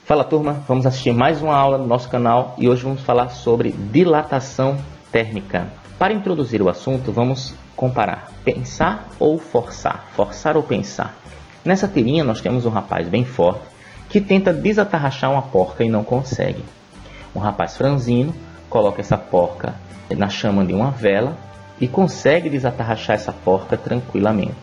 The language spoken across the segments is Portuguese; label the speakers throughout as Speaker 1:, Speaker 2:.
Speaker 1: Fala turma, vamos assistir mais uma aula no nosso canal e hoje vamos falar sobre dilatação térmica. Para introduzir o assunto, vamos comparar pensar ou forçar, forçar ou pensar. Nessa tirinha nós temos um rapaz bem forte que tenta desatarrachar uma porca e não consegue. Um rapaz franzino coloca essa porca na chama de uma vela e consegue desatarrachar essa porca tranquilamente.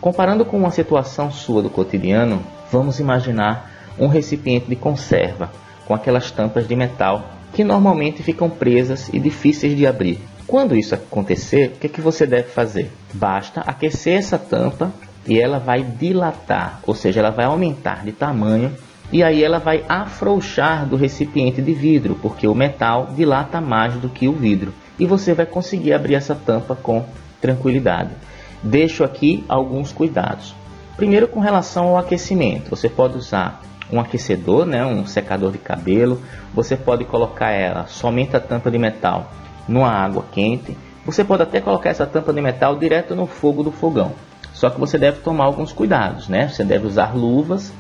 Speaker 1: Comparando com uma situação sua do cotidiano, vamos imaginar um recipiente de conserva com aquelas tampas de metal que normalmente ficam presas e difíceis de abrir. Quando isso acontecer, o que você deve fazer? Basta aquecer essa tampa e ela vai dilatar, ou seja, ela vai aumentar de tamanho e aí ela vai afrouxar do recipiente de vidro, porque o metal dilata mais do que o vidro e você vai conseguir abrir essa tampa com tranquilidade. Deixo aqui alguns cuidados. Primeiro, com relação ao aquecimento, você pode usar um aquecedor, um secador de cabelo, você pode colocar ela somente a tampa de metal numa água quente, você pode até colocar essa tampa de metal direto no fogo do fogão, só que você deve tomar alguns cuidados, Você deve usar luvas,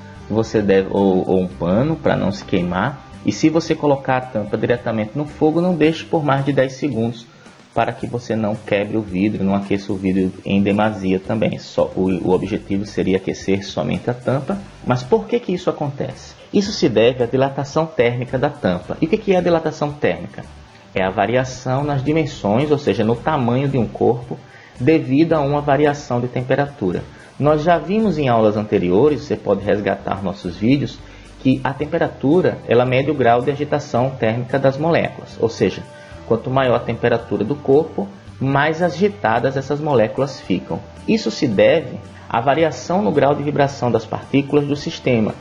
Speaker 1: ou um pano para não se queimar, e se você colocar a tampa diretamente no fogo, não deixe por mais de 10 segundos para que você não quebre o vidro, não aqueça o vidro em demasia também. O objetivo seria aquecer somente a tampa. Mas por que isso acontece? Isso se deve à dilatação térmica da tampa. E o que é a dilatação térmica? É a variação nas dimensões, ou seja, no tamanho de um corpo, devido a uma variação de temperatura. Nós já vimos em aulas anteriores, você pode resgatar nossos vídeos, que a temperatura ela mede o grau de agitação térmica das moléculas, ou seja, quanto maior a temperatura do corpo, mais agitadas essas moléculas ficam. Isso se deve à variação no grau de vibração das partículas do sistema,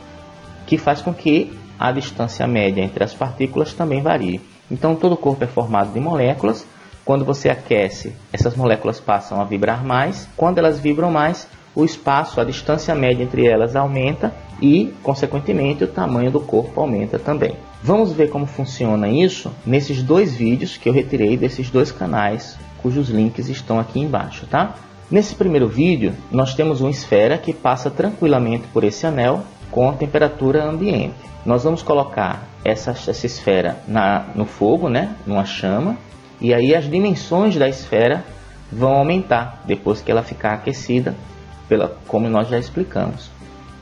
Speaker 1: que faz com que a distância média entre as partículas também varie. Então, todo o corpo é formado de moléculas. Quando você aquece, essas moléculas passam a vibrar mais. Quando elas vibram mais, o espaço, a distância média entre elas aumenta e, consequentemente, o tamanho do corpo aumenta também. Vamos ver como funciona isso nesses dois vídeos que eu retirei desses dois canais, cujos links estão aqui embaixo, tá? Nesse primeiro vídeo, nós temos uma esfera que passa tranquilamente por esse anel com a temperatura ambiente. Nós vamos colocar essa esfera no fogo, numa chama, e aí as dimensões da esfera vão aumentar depois que ela ficar aquecida, como nós já explicamos.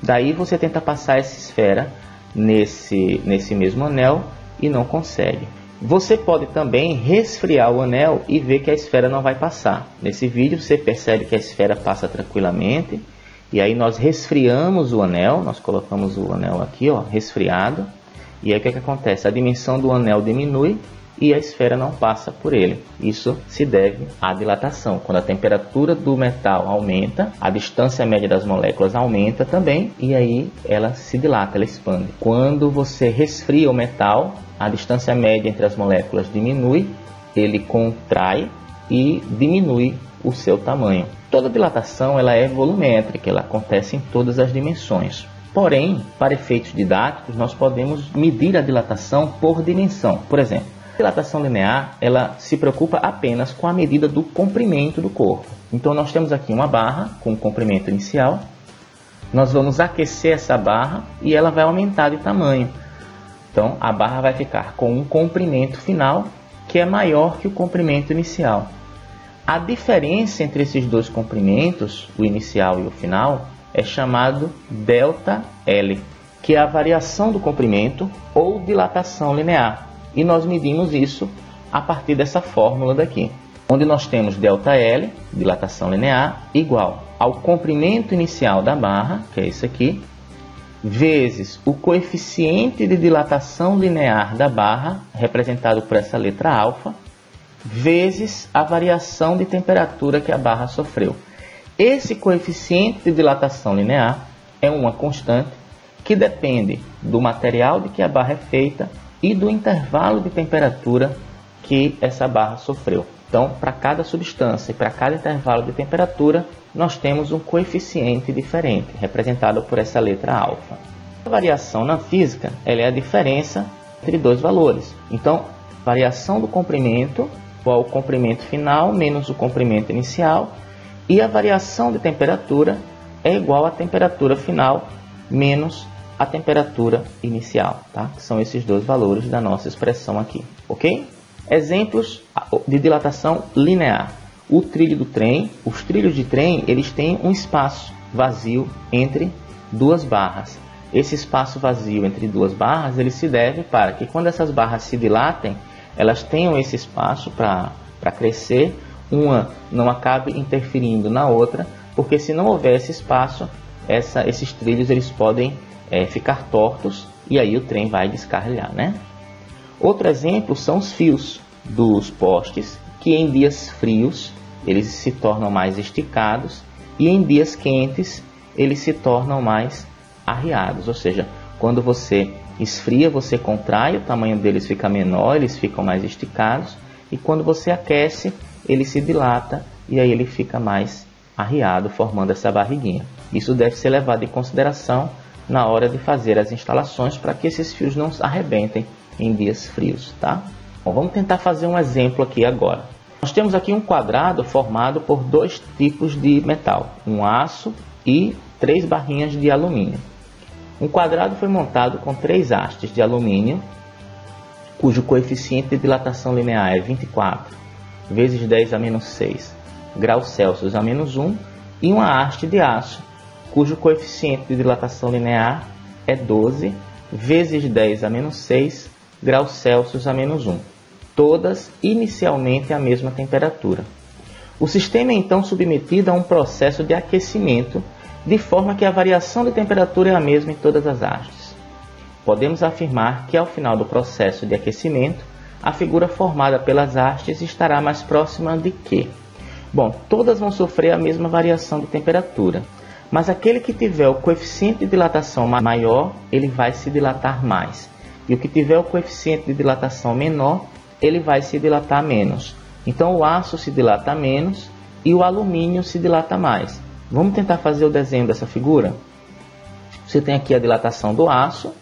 Speaker 1: Daí você tenta passar essa esfera nesse mesmo anel e não consegue. Você pode também resfriar o anel e ver que a esfera não vai passar. Nesse vídeo você percebe que a esfera passa tranquilamente e aí nós resfriamos o anel, nós colocamos o anel aqui, resfriado, e aí o que acontece? A dimensão do anel diminui e a esfera não passa por ele. Isso se deve à dilatação. Quando a temperatura do metal aumenta, a distância média das moléculas aumenta também e aí ela se dilata, ela expande. Quando você resfria o metal, a distância média entre as moléculas diminui, ele contrai e diminui o seu tamanho. Toda dilatação ela é volumétrica, ela acontece em todas as dimensões. Porém, para efeitos didáticos, nós podemos medir a dilatação por dimensão. Por exemplo, a dilatação linear ela se preocupa apenas com a medida do comprimento do corpo. Então nós temos aqui uma barra com o comprimento inicial. Nós vamos aquecer essa barra e ela vai aumentar de tamanho. Então a barra vai ficar com um comprimento final que é maior que o comprimento inicial. A diferença entre esses dois comprimentos, o inicial e o final, é chamado ΔL, que é a variação do comprimento ou dilatação linear. E nós medimos isso a partir dessa fórmula daqui, onde nós temos ΔL, dilatação linear, igual ao comprimento inicial da barra, que é esse aqui, vezes o coeficiente de dilatação linear da barra, representado por essa letra alfa, vezes a variação de temperatura que a barra sofreu. Esse coeficiente de dilatação linear é uma constante que depende do material de que a barra é feita e do intervalo de temperatura que essa barra sofreu. Então, para cada substância e para cada intervalo de temperatura, nós temos um coeficiente diferente, representado por essa letra alfa. A variação na física ela é a diferença entre dois valores. Então, variação do comprimento, igual ao comprimento final menos o comprimento inicial, e a variação de temperatura é igual à temperatura final menos a temperatura inicial, tá? Que são esses dois valores da nossa expressão aqui, ok? Exemplos de dilatação linear. O trilho do trem, os trilhos de trem, eles têm um espaço vazio entre duas barras. Esse espaço vazio entre duas barras, ele se deve para que quando essas barras se dilatem, elas tenham esse espaço para crescer, uma não acabe interferindo na outra, porque se não houver esse espaço, esses trilhos eles podem ficar tortos e aí o trem vai descarrilhar, né? Outro exemplo são os fios dos postes, que em dias frios eles se tornam mais esticados e em dias quentes eles se tornam mais arriados, ou seja, quando você esfria, você contrai, o tamanho deles fica menor, eles ficam mais esticados, e quando você aquece, ele se dilata e aí ele fica mais arriado, formando essa barriguinha. Isso deve ser levado em consideração na hora de fazer as instalações para que esses fios não arrebentem em dias frios, tá? Bom, vamos tentar fazer um exemplo aqui agora. Nós temos aqui um quadrado formado por dois tipos de metal, um aço e 3 barrinhas de alumínio. Um quadrado foi montado com 3 hastes de alumínio, cujo coeficiente de dilatação linear é 24 vezes 10 a menos 6 graus Celsius a menos 1, e uma haste de aço, cujo coeficiente de dilatação linear é 12 vezes 10 a menos 6 graus Celsius a menos 1, todas inicialmente à mesma temperatura. O sistema é então submetido a um processo de aquecimento, de forma que a variação de temperatura é a mesma em todas as hastes. Podemos afirmar que ao final do processo de aquecimento, a figura formada pelas hastes estará mais próxima de quê? Bom, todas vão sofrer a mesma variação de temperatura, mas aquele que tiver o coeficiente de dilatação maior, ele vai se dilatar mais. E o que tiver o coeficiente de dilatação menor, ele vai se dilatar menos. Então o aço se dilata menos e o alumínio se dilata mais. Vamos tentar fazer o desenho dessa figura? Você tem aqui a dilatação do aço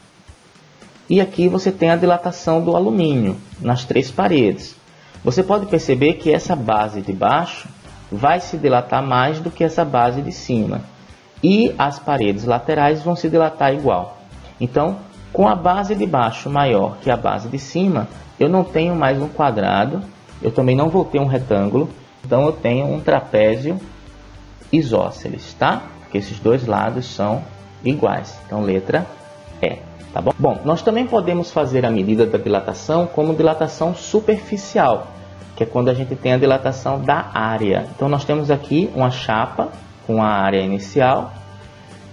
Speaker 1: e aqui você tem a dilatação do alumínio nas 3 paredes. Você pode perceber que essa base de baixo vai se dilatar mais do que essa base de cima. E as paredes laterais vão se dilatar igual. Então, com a base de baixo maior que a base de cima, eu não tenho mais um quadrado, eu também não vou ter um retângulo, então eu tenho um trapézio isósceles, tá? Porque esses dois lados são iguais. Então, letra E, tá bom? Bom, nós também podemos fazer a medida da dilatação como dilatação superficial, que é quando a gente tem a dilatação da área. Então, nós temos aqui uma chapa com a área inicial.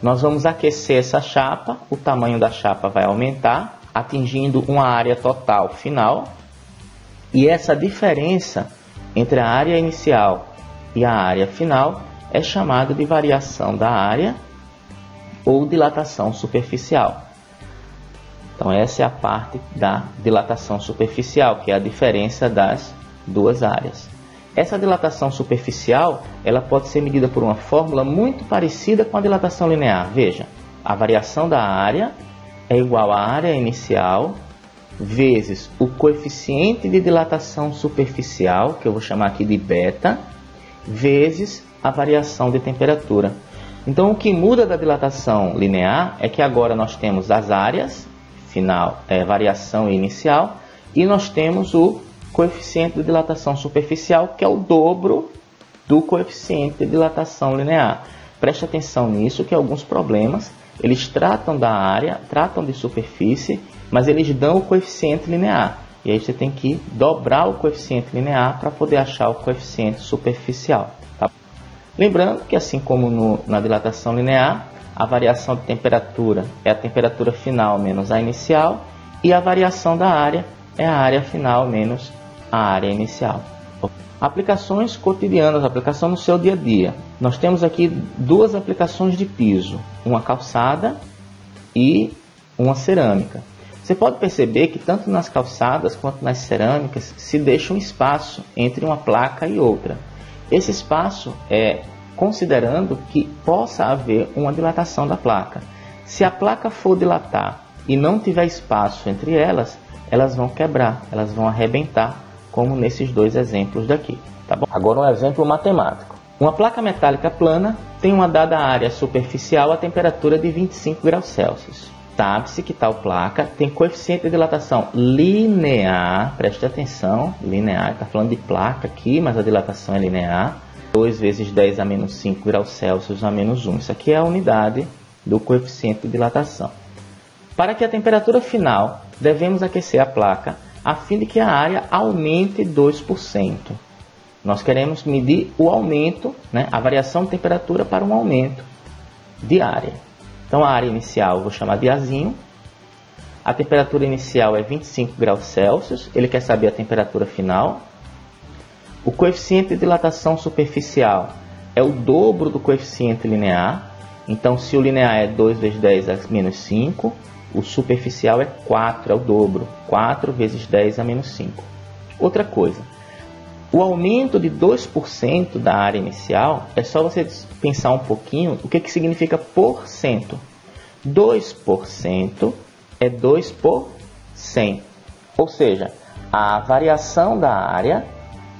Speaker 1: Nós vamos aquecer essa chapa, o tamanho da chapa vai aumentar, atingindo uma área total final. E essa diferença entre a área inicial e a área final é chamada de variação da área ou dilatação superficial. Então essa é a parte da dilatação superficial, que é a diferença das duas áreas. Essa dilatação superficial, ela pode ser medida por uma fórmula muito parecida com a dilatação linear. Veja, a variação da área é igual à área inicial vezes o coeficiente de dilatação superficial, que eu vou chamar aqui de beta, vezes a variação de temperatura. Então, o que muda da dilatação linear é que agora nós temos as áreas, final, variação inicial, e nós temos o coeficiente de dilatação superficial, que é o dobro do coeficiente de dilatação linear. Preste atenção nisso, que alguns problemas, eles tratam da área, tratam de superfície, mas eles dão o coeficiente linear. E aí você tem que dobrar o coeficiente linear para poder achar o coeficiente superficial. Tá? Lembrando que, assim como na dilatação linear, a variação de temperatura é a temperatura final menos a inicial, e a variação da área é a área final menos a área inicial. Aplicações cotidianas, aplicação no seu dia a dia. Nós temos aqui duas aplicações de piso, uma calçada e uma cerâmica. Você pode perceber que tanto nas calçadas quanto nas cerâmicas se deixa um espaço entre uma placa e outra. Esse espaço é considerando que possa haver uma dilatação da placa. Se a placa for dilatar e não tiver espaço entre elas, elas vão quebrar, elas vão arrebentar, como nesses dois exemplos daqui. Tá bom? Agora um exemplo matemático. Uma placa metálica plana tem uma dada área superficial a temperatura de 25 graus Celsius. Sabe-se que tal placa tem coeficiente de dilatação linear, preste atenção, linear, está falando de placa aqui, mas a dilatação é linear, 2 vezes 10 a menos 5 graus Celsius a menos 1. Isso aqui é a unidade do coeficiente de dilatação. Para que a temperatura final, devemos aquecer a placa a fim de que a área aumente 2%. Nós queremos medir o aumento, né, a variação de temperatura para um aumento de área. Então, a área inicial eu vou chamar de Azinho. A temperatura inicial é 25 graus Celsius. Ele quer saber a temperatura final. O coeficiente de dilatação superficial é o dobro do coeficiente linear. Então, se o linear é 2 vezes 10 a menos 5, o superficial é 4, é o dobro. 4 vezes 10 a menos 5. Outra coisa. O aumento de 2% da área inicial, é só você pensar um pouquinho o que significa por cento. 2% é 2 por 100. Ou seja, a variação da área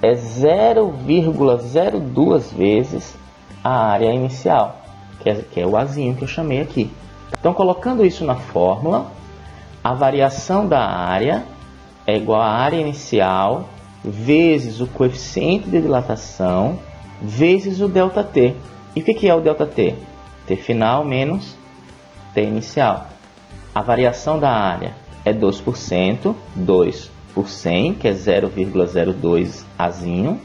Speaker 1: é 0,02 vezes a área inicial, que é o Azinho que eu chamei aqui. Então, colocando isso na fórmula, a variação da área é igual à área inicial vezes o coeficiente de dilatação, vezes o ΔT. E o que é o ΔT? T final menos T inicial. A variação da área é 2%, 2 por 100, que é 0,02 Azinho.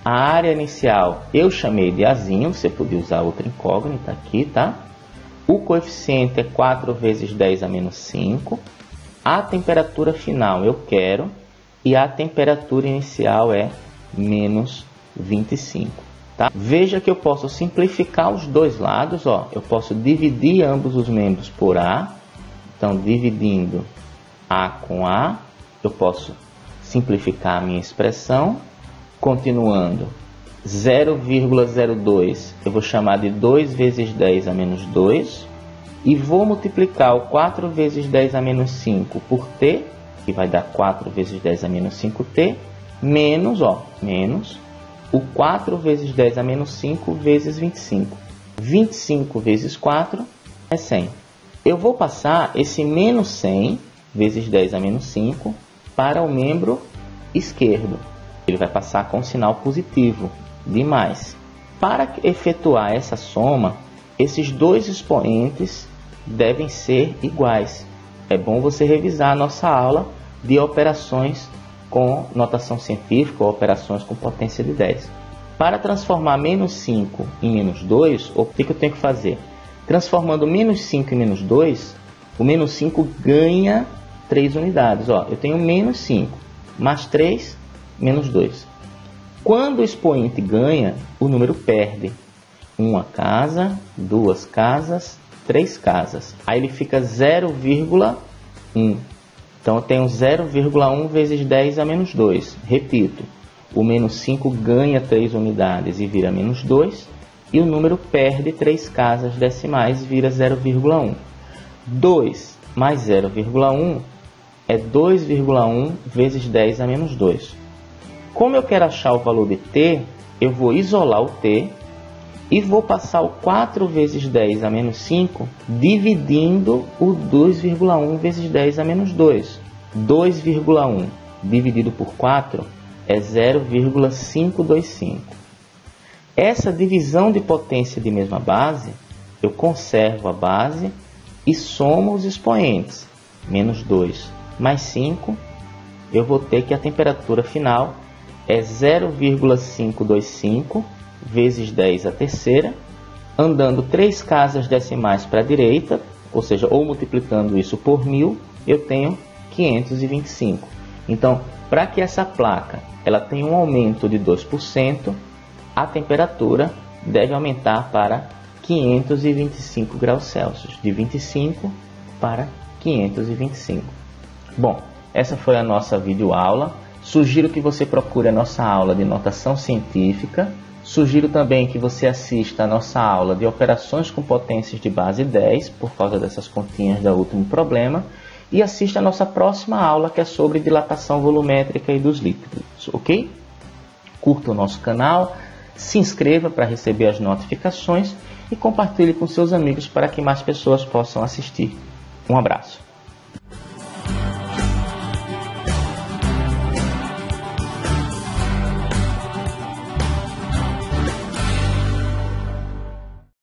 Speaker 1: A área inicial eu chamei de Azinho, você podia usar outra incógnita aqui, tá? O coeficiente é 4 vezes 10 a menos 5. A temperatura final eu quero. E a temperatura inicial é menos 25. Tá? Veja que eu posso simplificar os dois lados. Ó. Eu posso dividir ambos os membros por A. Então, dividindo A com A, eu posso simplificar a minha expressão. Continuando, 0,02 eu vou chamar de 2 vezes 10 a menos 2. E vou multiplicar o 4 vezes 10 a menos 5 por T, que vai dar 4 vezes 10 a menos 5t, menos o 4 vezes 10 a menos 5 vezes 25. 25 vezes 4 é 100. Eu vou passar esse menos 100 vezes 10 a menos 5 para o membro esquerdo. Ele vai passar com sinal positivo de mais. Para efetuar essa soma, esses dois expoentes devem ser iguais. É bom você revisar a nossa aula de operações com notação científica ou operações com potência de 10. Para transformar menos 5 em menos 2, o que eu tenho que fazer? Transformando menos 5 em menos 2, o menos 5 ganha 3 unidades. Ó, eu tenho menos 5, mais 3, menos 2. Quando o expoente ganha, o número perde. Uma casa, duas casas, 3 casas. Aí ele fica 0,1. Então eu tenho 0,1 vezes 10 a menos 2. Repito, o menos 5 ganha 3 unidades e vira menos 2. E o número perde 3 casas decimais e vira 0,1. 2 mais 0,1 é 2,1 vezes 10 a menos 2. Como eu quero achar o valor de t, eu vou isolar o t e vou passar o 4 vezes 10 a menos 5 dividindo o 2,1 vezes 10 a menos 2. 2,1 dividido por 4 é 0,525. Essa divisão de potência de mesma base, eu conservo a base e somo os expoentes. Menos 2 mais 5, eu vou ter que a temperatura final é 0,525 vezes 10 a terceira, andando 3 casas decimais para a direita, ou seja, ou multiplicando isso por 1000, eu tenho 525. Então, para que essa placa ela tenha um aumento de 2%, a temperatura deve aumentar para 525 graus Celsius, de 25 para 525. Bom, essa foi a nossa videoaula. Sugiro que você procure a nossa aula de notação científica. Sugiro também que você assista a nossa aula de operações com potências de base 10, por causa dessas continhas do último problema. E assista a nossa próxima aula, que é sobre dilatação volumétrica e dos líquidos, ok? Curta o nosso canal, se inscreva para receber as notificações e compartilhe com seus amigos para que mais pessoas possam assistir. Um abraço.